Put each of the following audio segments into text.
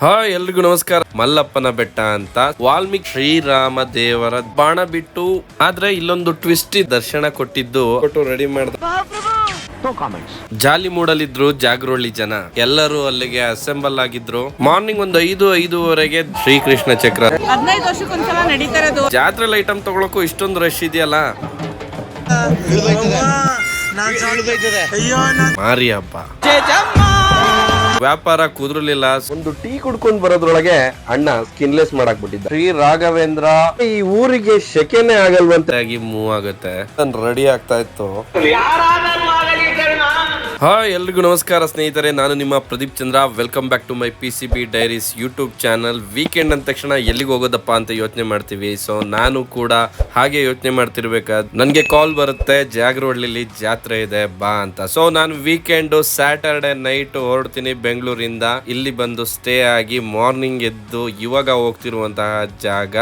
Hi ಎಲ್ರಿಗೂ ನಮಸ್ಕಾರ. ಮಲ್ಲಪ್ಪನ ಬೆಟ್ಟ ಅಂತ ವಾಲ್ಮೀಕಿ ಶ್ರೀರಾಮ ದೇವರ ಬಾಣ ಬಿಟ್ಟು ಆದ್ರೆ ಇಲ್ಲೊಂದು ಟ್ವಿಸ್ಟ್ ದರ್ಶನ ಕೊಟ್ಟಿದ್ದು ರೆಡಿ ಮಾಡ್ದ ಜಾಲಿ ಮೂಡಲಿದ್ರು ಜಾಗರೊಳ್ಳಿ ಜನ ಎಲ್ಲರೂ ಅಲ್ಲಿಗೆ ಅಸೆಂಬಲ್ ಆಗಿದ್ರು. ಮಾರ್ನಿಂಗ್ ಒಂದು 5:05ವರೆಗೆ ಶ್ರೀಕೃಷ್ಣ ಚಕ್ರ 15 ವರ್ಷಕ್ಕೊಂದ್ಸಲ ನಡೀತಾರದು ಜಾತ್ರೆ ಐಟಮ್ ತಗೊಳಕ್ಕೂ ಇಷ್ಟೊಂದು ರಶ್ ಇದೆಯಲ್ಲ. ಮಾರಿ ಹಬ್ಬ ವ್ಯಾಪಾರ ಕುದುರಲಿಲ್ಲ. ಒಂದು ಟೀ ಕುಡ್ಕೊಂಡ್ ಬರೋದ್ರೊಳಗೆ ಅಣ್ಣ ಸ್ಕಿನ್ಲೆಸ್ ಮಾಡಕ್ ಬಿಟ್ಟಿದ್ದ. ಶ್ರೀ ರಾಘವೇಂದ್ರ ಈ ಊರಿಗೆ ಶೆಕೆನೆ ಆಗಲ್ವಂತ ಮೂವ್ ಆಗುತ್ತೆ. ರೆಡಿ ಆಗ್ತಾ ಇತ್ತು. ಹಾಯ್ ಎಲ್ರಿಗೂ ನಮಸ್ಕಾರ ಸ್ನೇಹಿತರೆ, ನಾನು ನಿಮ್ಮ Pradeep Chandra. Welcome back to my PCB diaries YouTube channel. Weekend ಅಂದ ತಕ್ಷಣ ಎಲ್ಲಿಗೆ ಹೋಗೋದಪ್ಪ ಅಂತ ಯೋಚನೆ ಮಾಡ್ತೀವಿ. ಸೊ ನಾನು ಕೂಡ ಹಾಗೆ ಯೋಚನೆ ಮಾಡ್ತಿರ್ಬೇಕಾದ್ ನನ್ಗೆ ಕಾಲ್ ಬರುತ್ತೆ, ಜಾಗರಹಳ್ಳಿಲಿ ಜಾತ್ರೆ ಇದೆ ಬಾ ಅಂತ. ಸೊ ನಾನು ವೀಕೆಂಡ್ ಸ್ಯಾಟರ್ಡೆ ನೈಟ್ ಹೊರಡ್ತೀನಿ ಬೆಂಗಳೂರಿಂದ. ಇಲ್ಲಿ ಬಂದು ಸ್ಟೇ ಆಗಿ ಮಾರ್ನಿಂಗ್ ಎದ್ದು ಇವಾಗ ಹೋಗ್ತಿರುವಂತಹ ಜಾಗ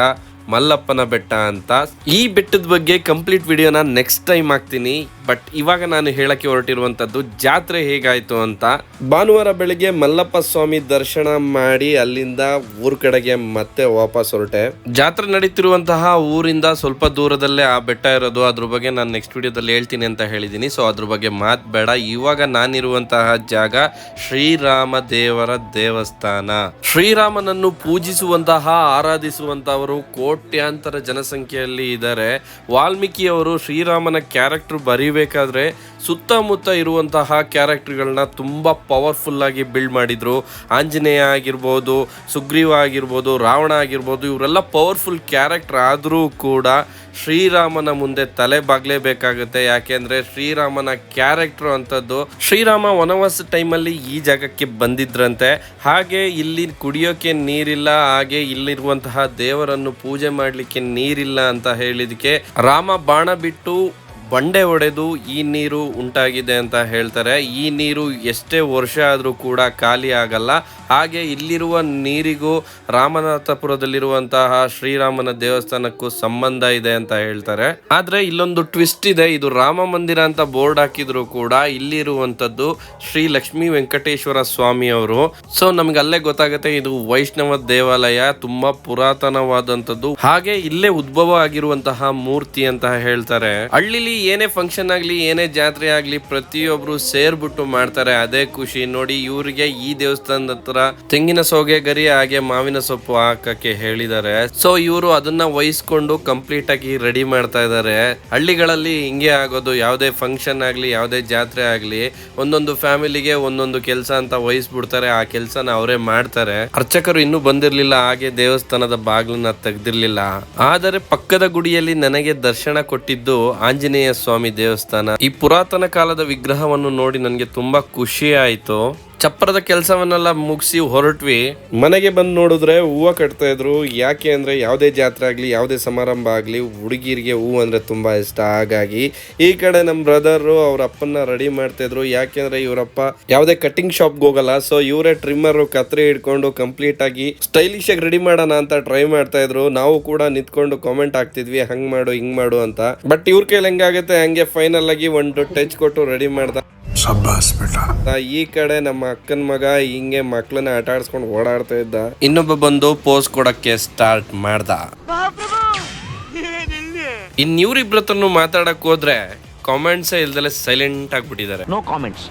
ಮಲ್ಲಪ್ಪನ ಬೆಟ್ಟ ಅಂತ. ಈ ಬೆಟ್ಟದ ಬಗ್ಗೆ ಕಂಪ್ಲೀಟ್ ವಿಡಿಯೋನ ನೆಕ್ಸ್ಟ್ ಟೈಮ್ ಹಾಕ್ತೀನಿ. ಬಟ್ ಇವಾಗ ನಾನು ಹೇಳಕ್ಕೆ ಹೊರಟಿರುವಂತದ್ದು ಜಾತ್ರೆ ಹೇಗಾಯ್ತು ಅಂತ. ಭಾನುವಾರ ಬೆಳಿಗ್ಗೆ ಮಲ್ಲಪ್ಪ ಸ್ವಾಮಿ ದರ್ಶನ ಮಾಡಿ ಅಲ್ಲಿಂದ ಊರ್ ಕಡೆಗೆ ಮತ್ತೆ ವಾಪಸ್ ಹೊರಟೆ. ಜಾತ್ರೆ ನಡೀತಿರುವಂತಹ ಊರಿಂದ ಸ್ವಲ್ಪ ದೂರದಲ್ಲೇ ಆ ಬೆಟ್ಟ ಇರೋದು. ಅದ್ರ ಬಗ್ಗೆ ನಾನು ನೆಕ್ಸ್ಟ್ ವಿಡಿಯೋದಲ್ಲಿ ಹೇಳ್ತೀನಿ ಅಂತ ಹೇಳಿದೀನಿ. ಸೊ ಅದ್ರ ಬಗ್ಗೆ ಮಾತ್ ಬೇಡ. ಇವಾಗ ನಾನಿರುವಂತಹ ಜಾಗ ಶ್ರೀರಾಮ ದೇವರ ದೇವಸ್ಥಾನ. ಶ್ರೀರಾಮನನ್ನು ಪೂಜಿಸುವಂತಹ ಆರಾಧಿಸುವಂತವರು ಕೋಟ್ಯಾಂತರ ಜನಸಂಖ್ಯೆಯಲ್ಲಿ ಇದ್ದಾರೆ. ವಾಲ್ಮೀಕಿಯವರು ಶ್ರೀರಾಮನ ಕ್ಯಾರೆಕ್ಟರ್ ಬರೀಬೇಕಾದ್ರೆ ಸುತ್ತಮುತ್ತ ಇರುವಂತಹ ಕ್ಯಾರೆಕ್ಟರ್ಗಳನ್ನ ತುಂಬಾ ಪವರ್ಫುಲ್ ಆಗಿ ಬಿಲ್ಡ್ ಮಾಡಿದ್ರು. ಆಂಜನೇಯ ಆಗಿರ್ಬೋದು, ಸುಗ್ರೀವ ಆಗಿರ್ಬೋದು, ರಾವಣ ಆಗಿರ್ಬೋದು, ಇವರೆಲ್ಲ ಪವರ್ಫುಲ್ ಕ್ಯಾರೆಕ್ಟರ್ ಆದರೂ ಕೂಡ ಶ್ರೀರಾಮನ ಮುಂದೆ ತಲೆ ಬಾಗ್ಲೇಬೇಕಾಗುತ್ತೆ. ಯಾಕೆಂದ್ರೆ ಶ್ರೀರಾಮನ ಕ್ಯಾರೆಕ್ಟರ್ ಅಂತದ್ದು. ಶ್ರೀರಾಮ ವನವಾಸ ಟೈಮಲ್ಲಿ ಈ ಜಾಗಕ್ಕೆ ಬಂದಿದ್ರಂತೆ. ಹಾಗೆ ಇಲ್ಲಿ ಕುಡಿಯೋಕೆ ನೀರಿಲ್ಲ, ಹಾಗೆ ಇಲ್ಲಿರುವಂತಹ ದೇವರನ್ನು ಪೂಜೆ ಮಾಡ್ಲಿಕ್ಕೆ ನೀರಿಲ್ಲ ಅಂತ ಹೇಳಿದಕ್ಕೆ ರಾಮ ಬಾಣ ಬಿಟ್ಟು ಬಂಡೆ ಹೊಡೆದು ಈ ನೀರು ಉಂಟಾಗಿದೆ ಅಂತ ಹೇಳ್ತಾರೆ. ಈ ನೀರು ಎಷ್ಟೇ ವರ್ಷ ಆದರೂ ಕೂಡ ಖಾಲಿ ಆಗಲ್ಲ. ಹಾಗೆ ಇಲ್ಲಿರುವ ನೀರಿಗೂ ರಾಮನಾಥಪುರದಲ್ಲಿರುವಂತಹ ಶ್ರೀರಾಮನ ದೇವಸ್ಥಾನಕ್ಕೂ ಸಂಬಂಧ ಇದೆ ಅಂತ ಹೇಳ್ತಾರೆ. ಆದ್ರೆ ಇಲ್ಲೊಂದು ಟ್ವಿಸ್ಟ್ ಇದೆ. ಇದು ರಾಮ ಮಂದಿರ ಅಂತ ಬೋರ್ಡ್ ಹಾಕಿದ್ರು ಕೂಡ ಇಲ್ಲಿರುವಂತದ್ದು ಶ್ರೀ ಲಕ್ಷ್ಮೀ ವೆಂಕಟೇಶ್ವರ ಸ್ವಾಮಿ ಅವರು. ಸೊ ನಮ್ಗೆ ಅಲ್ಲೇ ಗೊತ್ತಾಗುತ್ತೆ ಇದು ವೈಷ್ಣವ ದೇವಾಲಯ, ತುಂಬಾ ಪುರಾತನವಾದಂತದ್ದು. ಹಾಗೆ ಇಲ್ಲೇ ಉದ್ಭವ ಆಗಿರುವಂತಹ ಮೂರ್ತಿ ಅಂತ ಹೇಳ್ತಾರೆ. ಹಳ್ಳಿಲಿ ಏನೇ ಫಂಕ್ಷನ್ ಆಗ್ಲಿ, ಏನೇ ಜಾತ್ರೆ ಆಗ್ಲಿ, ಪ್ರತಿಯೊಬ್ರು ಸೇರ್ಬಿಟ್ಟು ಮಾಡ್ತಾರೆ. ಅದೇ ಖುಷಿ ನೋಡಿ. ಇವರಿಗೆ ಈ ದೇವಸ್ಥಾನದ ಹತ್ರ ತೆಂಗಿನ ಸೋಗೆ ಗರಿ ಹಾಗೆ ಮಾವಿನ ಸೊಪ್ಪು ಹಾಕಕ್ಕೆ ಹೇಳಿದ್ದಾರೆ. ಸೊ ಇವರು ಅದನ್ನ ವಹಿಸ್ಕೊಂಡು ಕಂಪ್ಲೀಟ್ ಆಗಿ ರೆಡಿ ಮಾಡ್ತಾ ಇದ್ದಾರೆ. ಹಳ್ಳಿಗಳಲ್ಲಿ ಹಿಂಗೆ ಆಗೋದು. ಯಾವುದೇ ಫಂಕ್ಷನ್ ಆಗ್ಲಿ, ಯಾವುದೇ ಜಾತ್ರೆ ಆಗ್ಲಿ, ಒಂದೊಂದು ಫ್ಯಾಮಿಲಿಗೆ ಒಂದೊಂದು ಕೆಲಸ ಅಂತ ವಹಿಸ್ಬಿಡ್ತಾರೆ. ಆ ಕೆಲಸನ ಅವರೇ ಮಾಡ್ತಾರೆ. ಅರ್ಚಕರು ಇನ್ನೂ ಬಂದಿರ್ಲಿಲ್ಲ, ಹಾಗೆ ದೇವಸ್ಥಾನದ ಬಾಗಿಲನ್ನ ತೆಗ್ದಿರ್ಲಿಲ್ಲ. ಆದರೆ ಪಕ್ಕದ ಗುಡಿಯಲ್ಲಿ ನನಗೆ ದರ್ಶನ ಕೊಟ್ಟಿದ್ದು ಆಂಜನೇಯ ಸ್ವಾಮಿ ದೇವಸ್ಥಾನ. ಈ ಪುರಾತನ ಕಾಲದ ವಿಗ್ರಹವನ್ನು ನೋಡಿ ನನಗೆ ತುಂಬಾ ಖುಷಿ ಆಯ್ತು. ಚಪ್ಪರದ ಕೆಲಸವನ್ನೆಲ್ಲ ಮುಗಿಸಿ ಹೊರಟ್ವಿ. ಮನೆಗೆ ಬಂದು ನೋಡಿದ್ರೆ ಹೂವು ಕಟ್ತಾ ಇದ್ರು. ಯಾಕೆ ಅಂದ್ರೆ ಯಾವುದೇ ಜಾತ್ರೆ ಆಗ್ಲಿ, ಯಾವುದೇ ಸಮಾರಂಭ ಆಗ್ಲಿ, ಹುಡುಗಿರಿಗೆ ಹೂವು ಅಂದ್ರೆ ತುಂಬಾ ಇಷ್ಟ. ಹಾಗಾಗಿ ಈ ಕಡೆ ನಮ್ಮ ಬ್ರದರ್ ಅವ್ರ ಅಪ್ಪನ್ನ ರೆಡಿ ಮಾಡ್ತಾ ಇದ್ರು. ಯಾಕೆಂದ್ರೆ ಇವರಪ್ಪ ಯಾವುದೇ ಕಟಿಂಗ್ ಶಾಪ್ಗೆ ಹೋಗಲ್ಲ. ಸೊ ಇವರೇ ಟ್ರಿಮ್ಮರ್ ಕತ್ರಿ ಹಿಡ್ಕೊಂಡು ಕಂಪ್ಲೀಟ್ ಆಗಿ ಸ್ಟೈಲಿಶ್ ಆಗಿ ರೆಡಿ ಮಾಡೋಣ ಅಂತ ಟ್ರೈ ಮಾಡ್ತಾ ಇದ್ರು. ನಾವು ಕೂಡ ನಿಂತ್ಕೊಂಡು ಕಾಮೆಂಟ್ ಆಗ್ತಿದ್ವಿ, ಹಂಗ್ ಮಾಡು ಹಿಂಗ್ ಮಾಡು ಅಂತ. ಬಟ್ ಇವ್ರ ಕೈಲಿ ಹೆಂಗಾಗುತ್ತೆ ಹಂಗೆ ಫೈನಲ್ ಆಗಿ ಒಂದು ಟಚ್ ಕೊಟ್ಟು ರೆಡಿ ಮಾಡ್ದ. ಈ ಕಡೆ ನಮ್ಮ ಅಕ್ಕನ ಮಗ ಹಿಂಗೆ ಮಕ್ಳನ್ನ ಆಟ ಆಡ್ಸ್ಕೊಂಡು ಓಡಾಡ್ತಾ ಇದ್ದ. ಇನ್ನೊಬ್ಬ ಬಂದು ಪೋಸ್ ಕೊಡಕ್ಕೆ ಸ್ಟಾರ್ಟ್ ಮಾಡ್ದ. ಇವ್ರಿಬ್ರತ್ರನು ಮಾತಾಡಕ್ ಹೋದ್ರೆ ಕಾಮೆಂಟ್ಸ್ ಇಲ್ದಲೆ ಸೈಲೆಂಟ್ ಆಗ್ಬಿಟ್ಟಿದ್ದಾರೆ. No comments.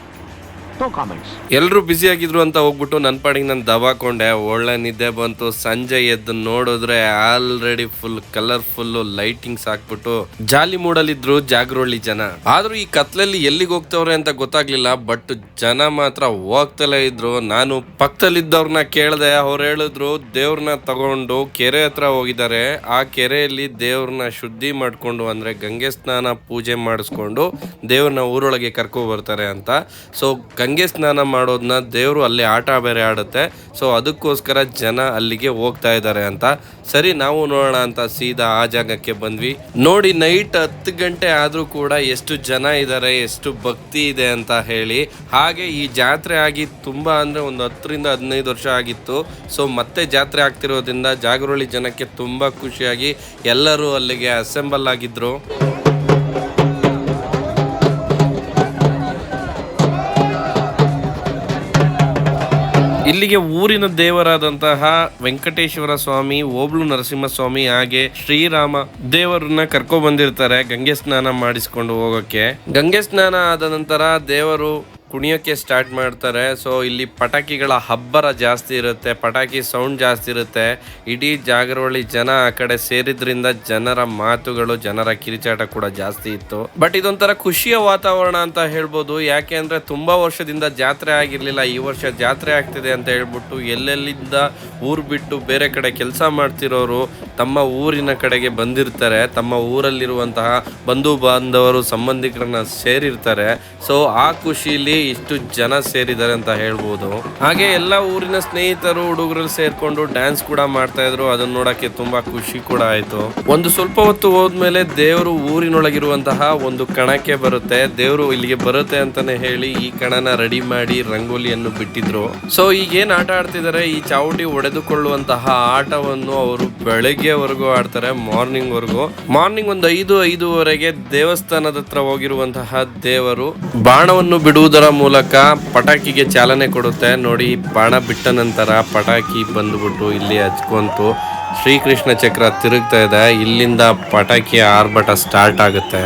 ಎಲ್ರು ಬ್ಯುಸಿ ಆಗಿದ್ರು ಅಂತ ಹೋಗ್ಬಿಟ್ಟು ನನ್ನ ಪಾಡಿಗೆ ನಾನು ದಬಾಕೊಂಡೆ. ಒಳ್ಳೆ ನಿದ್ದೆ ಬಂತು. ಸಂಜೆ ಎದ್ದು ನೋಡಿದ್ರೆ ಆಲ್ರೆಡಿ ಫುಲ್ ಕಲರ್ಫುಲ್ ಲೈಟಿಂಗ್ಸ್ ಹಾಕ್ಬಿಟ್ಟು ಜಾಲಿ ಮೂಡಲಿದ್ರು ಜಾಗರಹಳ್ಳಿ ಜನ. ಆದ್ರೂ ಈ ಕತ್ಲಲ್ಲಿ ಎಲ್ಲಿಗೆ ಹೋಗ್ತವ್ರೆ ಅಂತ ಗೊತ್ತಾಗ್ಲಿಲ್ಲ. ಬಟ್ ಜನ ಮಾತ್ರ ಹೋಗ್ತಲೇ ಇದ್ರು. ನಾನು ಪಕ್ಕದಲ್ಲಿದ್ದವ್ರನ್ನ ಕೇಳ್ದೆ. ಅವ್ರು ಹೇಳಿದ್ರು ದೇವ್ರನ್ನ ತಗೊಂಡು ಕೆರೆ ಹತ್ರ ಹೋಗಿದ್ದಾರೆ. ಆ ಕೆರೆಯಲ್ಲಿ ದೇವ್ರನ್ನ ಶುದ್ಧಿ ಮಾಡ್ಕೊಂಡು ಅಂದ್ರೆ ಗಂಗೆ ಸ್ನಾನ ಪೂಜೆ ಮಾಡಿಸ್ಕೊಂಡು ದೇವ್ರನ್ನ ಊರೊಳಗೆ ಕರ್ಕೊ ಬರ್ತಾರೆ ಅಂತ. ಸೊ ಗಂಗೆ ಸ್ನಾನ ಮಾಡೋದನ್ನ ದೇವರು ಅಲ್ಲಿ ಆಟ ಬೇರೆ ಆಡುತ್ತೆ. ಸೊ ಅದಕ್ಕೋಸ್ಕರ ಜನ ಅಲ್ಲಿಗೆ ಹೋಗ್ತಾ ಇದ್ದಾರೆ ಅಂತ. ಸರಿ ನಾವು ನೋಡೋಣ ಅಂತ ಸೀದಾ ಆ ಜಾಗಕ್ಕೆ ಬಂದ್ವಿ. ನೋಡಿ ನೈಟ್ 10 ಗಂಟೆ ಆದ್ರೂ ಕೂಡ ಎಷ್ಟು ಜನ ಇದ್ದಾರೆ, ಎಷ್ಟು ಭಕ್ತಿ ಇದೆ ಅಂತ ಹೇಳಿ. ಹಾಗೆ ಈ ಜಾತ್ರೆ ಆಗಿ ತುಂಬಾ ಅಂದ್ರೆ ಒಂದು 10ರಿಂದ 15 ವರ್ಷ ಆಗಿತ್ತು. ಸೊ ಮತ್ತೆ ಜಾತ್ರೆ ಆಗ್ತಿರೋದ್ರಿಂದ ಜಾಗರಹಳ್ಳಿ ಜನಕ್ಕೆ ತುಂಬಾ ಖುಷಿಯಾಗಿ ಎಲ್ಲರೂ ಅಲ್ಲಿಗೆ ಅಸೆಂಬಲ್ ಆಗಿದ್ರು. ಇಲ್ಲಿಗೆ ಊರಿನ ದೇವರಾದಂತಹ ವೆಂಕಟೇಶ್ವರ ಸ್ವಾಮಿ, ಓಬ್ಳು ನರಸಿಂಹಸ್ವಾಮಿ ಹಾಗೆ ಶ್ರೀರಾಮ ದೇವರನ್ನ ಕರ್ಕೊ ಬಂದಿರ್ತಾರೆ ಗಂಗೆ ಸ್ನಾನ ಮಾಡಿಸ್ಕೊಂಡು ಹೋಗೋಕೆ. ಗಂಗೆ ಸ್ನಾನ ಆದ ನಂತರ ದೇವರು ಕುಣಿಯೋಕ್ಕೆ ಸ್ಟಾರ್ಟ್ ಮಾಡ್ತಾರೆ. ಸೊ ಇಲ್ಲಿ ಪಟಾಕಿಗಳ ಹಬ್ಬರ ಜಾಸ್ತಿ ಇರುತ್ತೆ, ಪಟಾಕಿ ಸೌಂಡ್ ಜಾಸ್ತಿ ಇರುತ್ತೆ. ಇಡೀ ಜಾಗರಹೊಳಿ ಜನ ಆ ಕಡೆ ಸೇರಿದ್ರಿಂದ ಜನರ ಮಾತುಗಳು, ಜನರ ಕಿರಿಚಾಟ ಕೂಡ ಜಾಸ್ತಿ ಇತ್ತು. ಬಟ್ ಇದೊಂಥರ ಖುಷಿಯ ವಾತಾವರಣ ಅಂತ ಹೇಳ್ಬೋದು. ಯಾಕೆ ಅಂದ್ರೆ ತುಂಬಾ ವರ್ಷದಿಂದ ಜಾತ್ರೆ ಆಗಿರ್ಲಿಲ್ಲ, ಈ ವರ್ಷ ಜಾತ್ರೆ ಆಗ್ತಿದೆ ಅಂತ ಹೇಳ್ಬಿಟ್ಟು ಎಲ್ಲೆಲ್ಲಿಂದ ಊರು ಬಿಟ್ಟು ಬೇರೆ ಕಡೆ ಕೆಲಸ ಮಾಡ್ತಿರೋರು ತಮ್ಮ ಊರಿನ ಕಡೆಗೆ ಬಂದಿರ್ತಾರೆ. ತಮ್ಮ ಊರಲ್ಲಿರುವಂತಹ ಬಂಧು ಬಾಂಧವರು, ಸಂಬಂಧಿಕರನ್ನ ಸೇರಿರ್ತಾರೆ. ಸೊ ಆ ಖುಷಿಲಿ ಇಷ್ಟು ಜನ ಸೇರಿದ್ದಾರೆ ಅಂತ ಹೇಳ್ಬೋದು. ಹಾಗೆ ಎಲ್ಲ ಊರಿನ ಸ್ನೇಹಿತರು, ಹುಡುಗರು ಸೇರ್ಕೊಂಡು ಡ್ಯಾನ್ಸ್ ಕೂಡ ಮಾಡ್ತಾ ಇದ್ರು. ಅದನ್ನ ನೋಡಕ್ಕೆ ತುಂಬಾ ಖುಷಿ ಕೂಡ ಆಯ್ತು. ಒಂದು ಸ್ವಲ್ಪ ಹೊತ್ತು ಹೋದ್ಮೇಲೆ ದೇವರು ಊರಿನೊಳಗಿರುವಂತಹ ಒಂದು ಕಣಕ್ಕೆ ಬರುತ್ತೆ. ದೇವರು ಇಲ್ಲಿಗೆ ಬರುತ್ತೆ ಅಂತಾನೆ ಹೇಳಿ ಈ ಕಣನ ರೆಡಿ ಮಾಡಿ ರಂಗೋಲಿಯನ್ನು ಬಿಟ್ಟಿದ್ರು. ಸೊ ಈಗೇನ್ ಆಟ ಆಡ್ತಿದ್ದಾರೆ, ಈ ಚಾವುಟಿ ಹೊಡೆದುಕೊಳ್ಳುವಂತಹ ಆಟವನ್ನು ಅವರು ಬೆಳಗ್ಗೆವರೆಗೂ ಆಡ್ತಾರೆ, ಮಾರ್ನಿಂಗ್ ಒಂದು 5-5:30 ದೇವಸ್ಥಾನದ ಹತ್ರ ಹೋಗಿರುವಂತಹ ದೇವರು ಬಾಣವನ್ನು ಬಿಡುವುದರ ಮೂಲಕ ಪಟಾಕಿಗೆ ಚಾಲನೆ ಕೊಡುತ್ತೆ. ನೋಡಿ, ಬಾಣ ಬಿಟ್ಟ ನಂತರ ಪಟಾಕಿ ಬಂದ್ಬಿಟ್ಟು ಇಲ್ಲಿ ಹಚ್ಕೊಂತು ಶ್ರೀಕೃಷ್ಣ ಚಕ್ರ ತಿರುಗ್ತಾ ಇದೆ. ಇಲ್ಲಿಂದ ಪಟಾಕಿಯ ಆರ್ಭಟ ಸ್ಟಾರ್ಟ್ ಆಗುತ್ತೆ.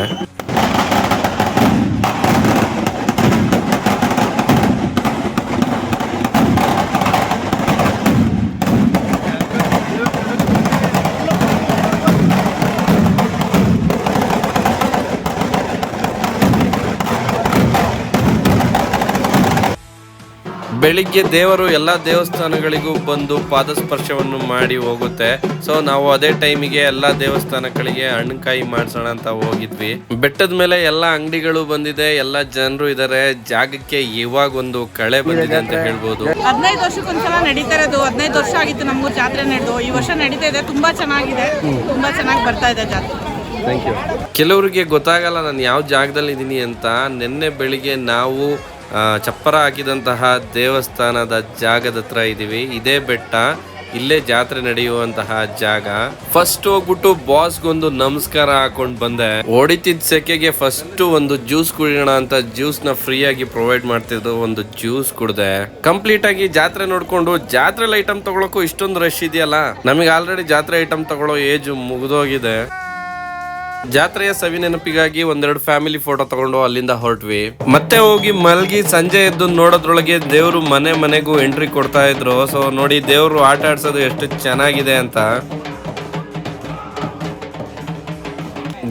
ಬೆಳಿಗ್ಗೆ ದೇವರು ಎಲ್ಲ ದೇವಸ್ಥಾನಗಳಿಗೂ ಬಂದು ಪಾದಸ್ಪರ್ಶವನ್ನು ಮಾಡಿ ಹೋಗುತ್ತೆ. ಸೊ ನಾವು ಅದೇ ಟೈಮಿಗೆ ಎಲ್ಲ ದೇವಸ್ಥಾನಗಳಿಗೆ ಹಣ್ಣುಕಾಯಿ ಮಾಡ್ಸೋಣ ಅಂತ ಹೋಗಿದ್ವಿ. ಬೆಟ್ಟದ ಮೇಲೆ ಎಲ್ಲ ಅಂಗಡಿಗಳು ಬಂದಿದೆ, ಎಲ್ಲ ಜನರು ಇದಾರೆ. ಜಾಗಕ್ಕೆ ಇವಾಗ ಒಂದು ಕಳೆ ಬಂದಿದೆ ಅಂತ ಹೇಳ್ಬೋದು. 15 ವರ್ಷಕ್ಕೊಂದ್ಸಲ ನಡೀತಾ ಇರೋದು. 15 ವರ್ಷ ಆಗಿತ್ತು ನಮಗೂ ಜಾತ್ರೆ ನಡೆದು. ಈ ವರ್ಷ ನಡೀತಾ ಇದೆ, ತುಂಬಾ ಚೆನ್ನಾಗಿದೆ, ತುಂಬಾ ಚೆನ್ನಾಗಿ ಬರ್ತಾ ಇದೆ ಜಾತ್ರೆ. ಕೆಲವರಿಗೆ ಗೊತ್ತಾಗಲ್ಲ ನಾನು ಯಾವ ಜಾಗದಲ್ಲಿ ಇದ್ದೀನಿ ಅಂತ. ನಿನ್ನೆ ಬೆಳಿಗ್ಗೆ ನಾವು ಚಪ್ಪರ ಹಾಕಿದಂತಹ ದೇವಸ್ಥಾನದ ಜಾಗದ ಹತ್ರ ಇದೀವಿ. ಇದೇ ಬೆಟ್ಟ, ಇಲ್ಲೇ ಜಾತ್ರೆ ನಡೆಯುವಂತಹ ಜಾಗ. ಫಸ್ಟ್ ಹೋಗ್ಬಿಟ್ಟು ಬಾಸ್ಗೊಂದು ನಮಸ್ಕಾರ ಹಾಕೊಂಡ್ ಬಂದೆ. ಹೊಡಿತಿದ್ ಸೆಕೆಗೆ ಫಸ್ಟ್ ಒಂದು ಜ್ಯೂಸ್ ಕುಡಿಯೋಣ ಅಂತ ಜ್ಯೂಸ್ ನ ಫ್ರೀ ಆಗಿ ಪ್ರೊವೈಡ್ ಮಾಡ್ತಿದ್ರು. ಒಂದು ಜ್ಯೂಸ್ ಕುಡ್ದೆ. ಕಂಪ್ಲೀಟ್ ಆಗಿ ಜಾತ್ರೆ ನೋಡ್ಕೊಂಡು, ಜಾತ್ರೆ ಐಟಮ್ ತಗೊಳಕ್ಕೂ ಇಷ್ಟೊಂದು ರಶ್ ಇದೆಯಲ್ಲ, ನಮಗೆ ಆಲ್ರೆಡಿ ಜಾತ್ರೆ ಐಟಮ್ ತಗೊಳ್ಳೋ ಏಜ್ ಮುಗಿದೋಗಿದೆ. ಜಾತ್ರೆಯ ಸವಿ ನೆನಪಿಗಾಗಿ ಒಂದೆರಡು ಫ್ಯಾಮಿಲಿ ಫೋಟೋ ತಗೊಂಡು ಅಲ್ಲಿಂದ ಹೊರಟ್ವಿ. ಮತ್ತೆ ಹೋಗಿ ಮಲ್ಗಿ ಸಂಜೆ ಎದ್ದು ನೋಡೋದ್ರೊಳಗೆ ದೇವ್ರು ಮನೆಗೂ ಎಂಟ್ರಿ ಕೊಡ್ತಾ ಇದ್ರು. ಸೊ ನೋಡಿ, ದೇವ್ರು ಆಟ ಆಡ್ಸೋದು ಎಷ್ಟು ಚೆನ್ನಾಗಿದೆ ಅಂತ.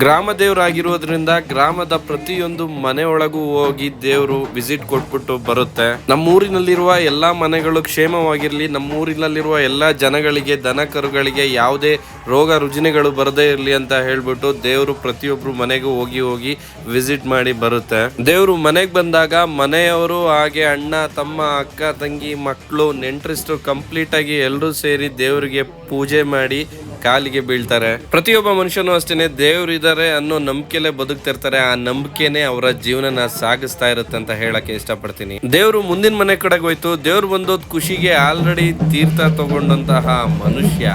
ಗ್ರಾಮ ದೇವರಾಗಿರೋದ್ರಿಂದ ಗ್ರಾಮದ ಪ್ರತಿಯೊಂದು ಮನೆ ಒಳಗೂ ಹೋಗಿ ದೇವರು ವಿಸಿಟ್ ಕೊಟ್ಬಿಟ್ಟು ಬರುತ್ತೆ. ನಮ್ಮೂರಿನಲ್ಲಿರುವ ಎಲ್ಲಾ ಮನೆಗಳು ಕ್ಷೇಮವಾಗಿರ್ಲಿ, ನಮ್ಮೂರಿನಲ್ಲಿರುವ ಎಲ್ಲಾ ಜನಗಳಿಗೆ, ದನ ಕರುಗಳಿಗೆ ಯಾವುದೇ ರೋಗ ರುಜಿನಗಳು ಬರದೇ ಇರ್ಲಿ ಅಂತ ಹೇಳ್ಬಿಟ್ಟು ದೇವರು ಪ್ರತಿಯೊಬ್ರು ಮನೆಗೂ ಹೋಗಿ ವಿಸಿಟ್ ಮಾಡಿ ಬರುತ್ತೆ. ದೇವರು ಮನೆಗೆ ಬಂದಾಗ ಮನೆಯವರು ಹಾಗೆ ಅಣ್ಣ, ತಮ್ಮ, ಅಕ್ಕ, ತಂಗಿ, ಮಕ್ಕಳು, ನೆಂಟರಿಸ್ಟರು ಕಂಪ್ಲೀಟ್ ಆಗಿ ಎಲ್ಲರೂ ಸೇರಿ ದೇವರಿಗೆ ಪೂಜೆ ಮಾಡಿ ಕಾಲಿಗೆ ಬೀಳ್ತಾರೆ. ಪ್ರತಿಯೊಬ್ಬ ಮನುಷ್ಯನು ಅಷ್ಟೇನೆ, ದೇವ್ರು ಇದ್ದಾರೆ ಅನ್ನೋ ನಂಬಿಕೆಲೆ ಬದುಕ್ತಿರ್ತಾರೆ. ಆ ನಂಬಿಕೆನೆ ಅವರ ಜೀವನನ ಸಾಗಿಸ್ತಾ ಇರುತ್ತೆ ಅಂತ ಹೇಳಕ್ಕೆ ಇಷ್ಟಪಡ್ತೀನಿ. ದೇವ್ರು ಮುಂದಿನ ಮನೆ ಕಡೆಗೆ ಹೋಯ್ತು. ದೇವ್ರು ಬಂದೋದ್ ಖುಷಿಗೆ ಆಲ್ರೆಡಿ ತೀರ್ಥ ತಗೊಂಡಂತಹ ಮನುಷ್ಯ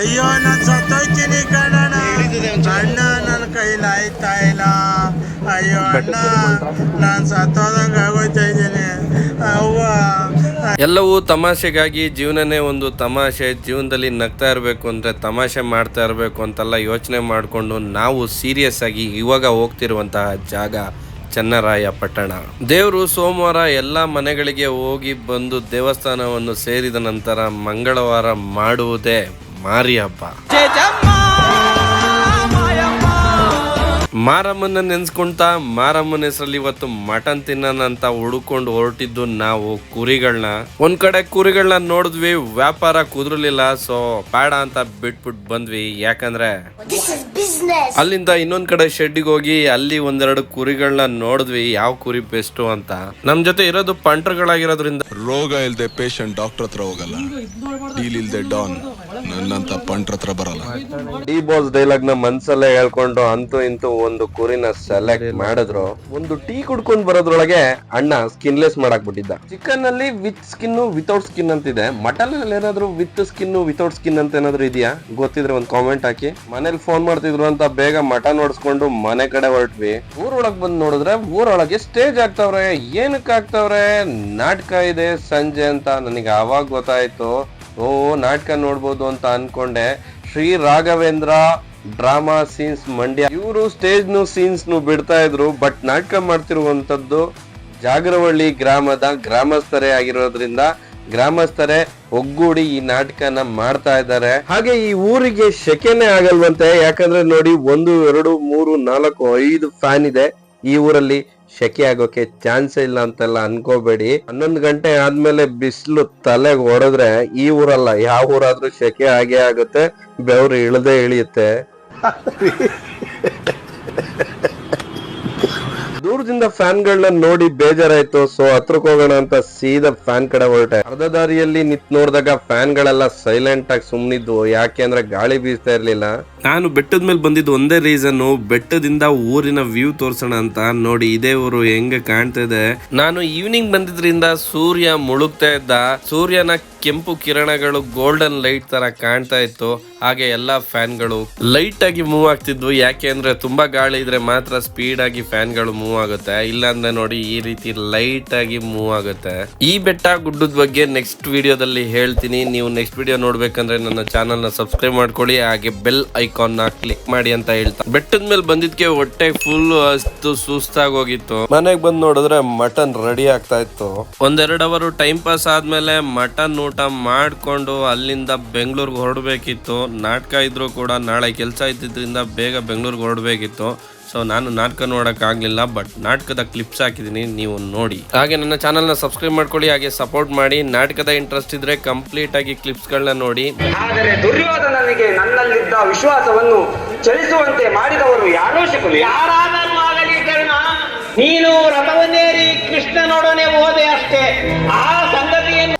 ಅಯ್ಯೋ ನಾನು ಸತ್ತೋಯ್ತೀನಿ ಕಣಣ್ಣ, ಅಣ್ಣ ನನ್ನ ಕೈಲಾಯ್ತಾ ಇಲ್ಲ, ಅಯ್ಯೋ ಅಣ್ಣ ನಾನು ಸತ್ತೋದಂಗ ಆಗೋಯ್ತಾ ಇದ್ದೀನಿ ಅವ್ವ. ಎಲ್ಲವೂ ತಮಾಷೆಗಾಗಿ. ಜೀವನನೇ ಒಂದು ತಮಾಷೆ. ಜೀವನದಲ್ಲಿ ನಗ್ತಾ ಇರಬೇಕು ಅಂದ್ರೆ ತಮಾಷೆ ಮಾಡ್ತಾ ಇರಬೇಕು ಅಂತೆಲ್ಲ ಯೋಚನೆ ಮಾಡಿಕೊಂಡು ನಾವು ಸೀರಿಯಸ್ ಆಗಿ ಇವಾಗ ಹೋಗ್ತಿರುವಂತಹ ಜಾಗ ಚನ್ನರಾಯ ಪಟ್ಟಣ. ದೇವರು ಸೋಮವಾರ ಎಲ್ಲ ಮನೆಗಳಿಗೆ ಹೋಗಿ ಬಂದು ದೇವಸ್ಥಾನವನ್ನು ಸೇರಿದ ನಂತರ ಮಂಗಳವಾರ ಮಾಡುವುದೇ ಮಾರಿ ಹಬ್ಬ. ಮಾರಮ್ಮನ ನೆನ್ಸ್ಕೊಂತ ಮಾರಮ್ಮನ ಹೆಸರಲ್ಲಿ ಇವತ್ತು ಮಟನ್ ತಿನ್ನೋಣ ಅಂತ ಹುಡುಕೊಂಡು ಹೊರಟಿದ್ದು ನಾವು ಕುರಿಗಳನ್ನ. ಒಂದ್ ಕಡೆ ಕುರಿಗಳನ್ನ ನೋಡಿದ್ವಿ, ವ್ಯಾಪಾರ ಕುದುರಲಿಲ್ಲ. ಸೊ ಬೇಡ ಅಂತ ಬಿಟ್ಬಿಟ್ಟು ಬಂದ್ವಿ. ಯಾಕಂದ್ರೆ ಅಲ್ಲಿಂದ ಇನ್ನೊಂದ್ ಕಡೆ ಶೆಡ್ಡಿಗೆ ಹೋಗಿ ಅಲ್ಲಿ ಒಂದೆರಡು ಕುರಿಗಳನ್ನ ನೋಡಿದ್ವಿ, ಯಾವ ಕುರಿ ಬೆಸ್ಟ್ ಅಂತ. ನಮ್ ಜೊತೆ ಇರೋದು ಪಂಟ್ರಗಳಾಗಿರೋದ್ರಿಂದ ರೋಗ ಇಲ್ದೆ ಪೇಷಂಟ್ ಡಾಕ್ಟರ್ ಹತ್ರ ಹೋಗಲ್ಲ, ಡೀಲ್ ಇಲ್ದೆ ಡಾನ್ ನನ್ನಂತ ಪಂಟ್ರ ಹತ್ರ ಬರಲ್ಲ. ಡಿ ಬಾಸ್ ಡೈಲಾಗ್ ನ ಮನ್ಸಲ್ಲೇ ಹೇಳ್ಕೊಂಡು ಅಂತೂ ಇಂತೂ ಒಂದು ಕುರಿನ ಸೆಲೆಕ್ಟ್ ಮಾಡಿದ್ರು. ಒಂದು ಟೀ ಕುಡ್ಕೊಂಡ್ ಬರೋದ್ರೊಳಗೆ ಅಣ್ಣ ಸ್ಕಿನ್ಲೆಸ್ ಮಾಡಕ್ ಬಿಟ್ಟಿದ್ದ. ಚಿಕನ್ ಅಲ್ಲಿ ವಿತ್ ಸ್ಕಿನ್ ವಿತೌಟ್ ಸ್ಕಿನ್ ಅಂತಿದೆ, ಮಟನ್ ಅಲ್ಲಿ ಏನಾದ್ರು ವಿತ್ ಸ್ಕಿನ್ ವಿತೌಟ್ ಸ್ಕಿನ್ ಅಂತ ಏನಾದ್ರು ಇದೆಯಾ ಗೊತ್ತಿದ್ರೆ ಒಂದು ಕಾಮೆಂಟ್ ಹಾಕಿ. ಮನೇಲಿ ಫೋನ್ ಮಾಡ್ತಿದ್ರು ಅಂತ ಬೇಗ ಮಟನ್ ಓಡಿಸ್ಕೊಂಡು ಮನೆ ಕಡೆ ಹೊರಟ್ವಿ. ಊರೊಳಗ್ ಬಂದ್ ನೋಡಿದ್ರೆ ಊರೊಳಗೆ ಸ್ಟೇಜ್ ಆಗ್ತಾವ್ರೆ. ಏನಕ್ಕೆ ಆಗ್ತಾವ್ರೆ? ನಾಟಕ ಇದೆ ಸಂಜೆ ಅಂತ ನನಗೆ ಆವಾಗ ಗೊತ್ತಾಯ್ತು. ಓ ನಾಟಕ ನೋಡ್ಬೋದು ಅಂತ ಅನ್ಕೊಂಡೆ. ಶ್ರೀ ರಾಘವೇಂದ್ರ ಡ್ರಾಮಾ ಸೀನ್ಸ್ ಮಂಡ್ಯ ಇವರು ಸ್ಟೇಜ್ ಸೀನ್ಸ್ ಬಿಡ್ತಾ ಇದ್ರು. ಬಟ್ ನಾಟಕ ಮಾಡ್ತಿರುವಂತದ್ದು ಜಾಗರವಳ್ಳಿ ಗ್ರಾಮದ ಗ್ರಾಮಸ್ಥರೇ ಆಗಿರೋದ್ರಿಂದ ಗ್ರಾಮಸ್ಥರೇ ಒಗ್ಗೂಡಿ ಈ ನಾಟಕನ ಮಾಡ್ತಾ ಇದ್ದಾರೆ. ಹಾಗೆ ಈ ಊರಿಗೆ ಶೆಕೆನೆ ಆಗಲ್ವಂತೆ, ಯಾಕಂದ್ರೆ ನೋಡಿ 1 2 3 4 5 ಫ್ಯಾನ್ ಇದೆ. ಈ ಊರಲ್ಲಿ ಶೆಕೆ ಆಗೋಕೆ ಚಾನ್ಸ್ ಇಲ್ಲ ಅಂತೆಲ್ಲ ಅನ್ಕೋಬೇಡಿ. 11 ಗಂಟೆ ಆದ್ಮೇಲೆ ಬಿಸಿಲು ತಲೆಗೆ ಹೊಡೆದ್ರೆ ಈ ಊರಲ್ಲ ಯಾವ ಊರಾದ್ರೂ ಶೆಕೆ ಆಗೇ ಆಗುತ್ತೆ, ಬೆವರು ಇಳದೆ ಇಳಿಯುತ್ತೆ. ದೂರದಿಂದ ಫ್ಯಾನ್ ಗಳನ್ನ ನೋಡಿ ಬೇಜಾರಾಯ್ತು. ಸೊ ಹತ್ರಕ್ಕೆ ಹೋಗೋಣ ಅಂತ ಸೀದಾ ಫ್ಯಾನ್ ಕಡೆ ಹೊರಟೆ. ಅರ್ಧ ದಾರಿಯಲ್ಲಿ ನಿಂತ್ ನೋಡಿದಾಗ ಫ್ಯಾನ್ ಗಳೆಲ್ಲ ಸೈಲೆಂಟ್ ಆಗಿ ಸುಮ್ನಿದ್ವು, ಯಾಕೆ ಅಂದ್ರೆ ಗಾಳಿ ಬೀಸ್ತಾ ಇರ್ಲಿಲ್ಲ. ನಾನು ಬೆಟ್ಟದ ಮೇಲೆ ಬಂದಿದ್ದು ಒಂದೇ ರೀಸನ್, ಬೆಟ್ಟದಿಂದ ಊರಿನ ವ್ಯೂ ತೋರ್ಸೋಣ ಅಂತ. ನೋಡಿ ಇದೇ ಊರು ಹೆಂಗೆ ಕಾಣ್ತಿದೆ. ನಾನು ಈವ್ನಿಂಗ್ ಬಂದಿದ್ರಿಂದ ಸೂರ್ಯ ಮುಳುಗ್ತಾ ಇದ್ದ. ಸೂರ್ಯನ ಕೆಂಪು ಕಿರಣಗಳು ಗೋಲ್ಡನ್ ಲೈಟ್ ತರ ಕಾಣ್ತಾ ಇತ್ತು. ಹಾಗೆ ಎಲ್ಲಾ ಫ್ಯಾನ್ ಗಳು ಲೈಟ್ ಆಗಿ ಮೂವ್ ಆಗ್ತಿದ್ವು, ಯಾಕೆ ಅಂದ್ರೆ ತುಂಬಾ ಗಾಳಿ ಇದ್ರೆ ಮಾತ್ರ ಸ್ಪೀಡ್ ಆಗಿ ಫ್ಯಾನ್ ಗಳು ಮೂವ್ ಆಗುತ್ತೆ, ಇಲ್ಲಾಂದ್ರೆ ನೋಡಿ ಈ ರೀತಿ ಲೈಟ್ ಆಗಿ ಮೂವ್ ಆಗುತ್ತೆ. ಈ ಬೆಟ್ಟ ಗುಡ್ಡದ ಬಗ್ಗೆ ನೆಕ್ಸ್ಟ್ ವಿಡಿಯೋದಲ್ಲಿ ಹೇಳ್ತೀನಿ. ನೀವು ನೆಕ್ಸ್ಟ್ ವಿಡಿಯೋ ನೋಡ್ಬೇಕಂದ್ರೆ ನನ್ನ ಚಾನಲ್ ನ ಸಬ್ಸ್ಕ್ರೈಬ್ ಮಾಡ್ಕೊಳ್ಳಿ, ಹಾಗೆ ಬೆಲ್ ಐಕಾನ್ ನ ಕ್ಲಿಕ್ ಮಾಡಿ ಅಂತ ಹೇಳ್ತಾ ಬೆಟ್ಟದ ಮೇಲೆ ಬಂದಿದ್ಕೆ ಹೊಟ್ಟೆ ಫುಲ್ ಅಷ್ಟು ಸುಸ್ತಾಗಿ ಹೋಗಿತ್ತು. ಮನೆಗ್ ಬಂದ್ ನೋಡಿದ್ರೆ ಮಟನ್ ರೆಡಿ ಆಗ್ತಾ ಇತ್ತು. 1-2 ಅವರ್ ಟೈಮ್ ಪಾಸ್ ಆದ್ಮೇಲೆ ಮಟನ್ ಊಟ ಮಾಡ್ಕೊಂಡು ಅಲ್ಲಿಂದ ಬೆಂಗಳೂರಿಗೆ ಹೊರಡ್ಬೇಕಿತ್ತು. ನಾಟಕ ಇದ್ರು ಕೂಡ ನಾಳೆ ಕೆಲಸ ಇದ್ದಿದ್ರಿಂದ ಬೇಗ ಬೆಂಗಳೂರಿಗೆ ಹೊರಡ್ಬೇಕಿತ್ತು. ಸೊ ನಾನು ನಾಟಕ ನೋಡಕ್ ಆಗ್ಲಿಲ್ಲ, ಬಟ್ ನಾಟಕದ ಕ್ಲಿಪ್ಸ್ ಹಾಕಿದೀನಿ, ನೀವು ನೋಡಿ. ಹಾಗೆ ನನ್ನ ಚಾನಲ್ ನ ಸಬ್ಸ್ಕ್ರೈಬ್ ಮಾಡ್ಕೊಳ್ಳಿ, ಹಾಗೆ ಸಪೋರ್ಟ್ ಮಾಡಿ. ನಾಟಕದ ಇಂಟ್ರೆಸ್ಟ್ ಇದ್ರೆ ಕಂಪ್ಲೀಟ್ ಆಗಿ ಕ್ಲಿಪ್ಸ್ ಗಳನ್ನ ನೋಡಿ. ಆದರೆ ದುರ್ಯೋಧನನಿಗೆ ನನ್ನಲ್ಲಿದ್ದ ವಿಶ್ವಾಸವನ್ನು ಚಲಿಸುವಂತೆ ಮಾಡಿದವರು ಯಾರೋ ಶಕುನಿ. ಯಾರಾದರೂ ಆಗಲಿ ಕರ್ಣ, ನೀನು ರಥವನ್ನೇರಿ ಕೃಷ್ಣನೊಡನೆ ಹೋದೆ ಅಷ್ಟೇ. ಆ ಸಂಗತಿಯನ್ನು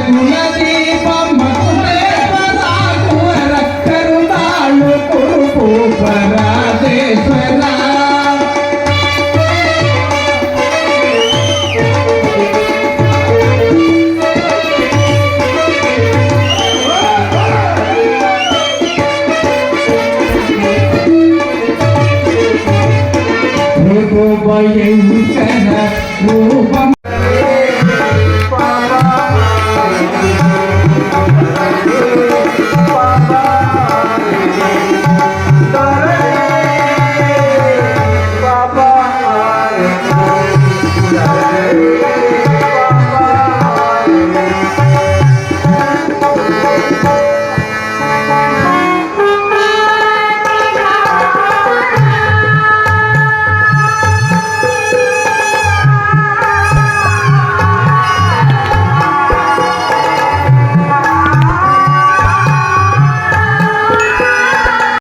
ಕುಲದೀಪ ಮಧುಮೇಶ್ವರ ಕುವರ ಕರುಣಾಳು ಕುರುಪು ಪರಾದೇಶ್ವರ ಭಯಂಕರ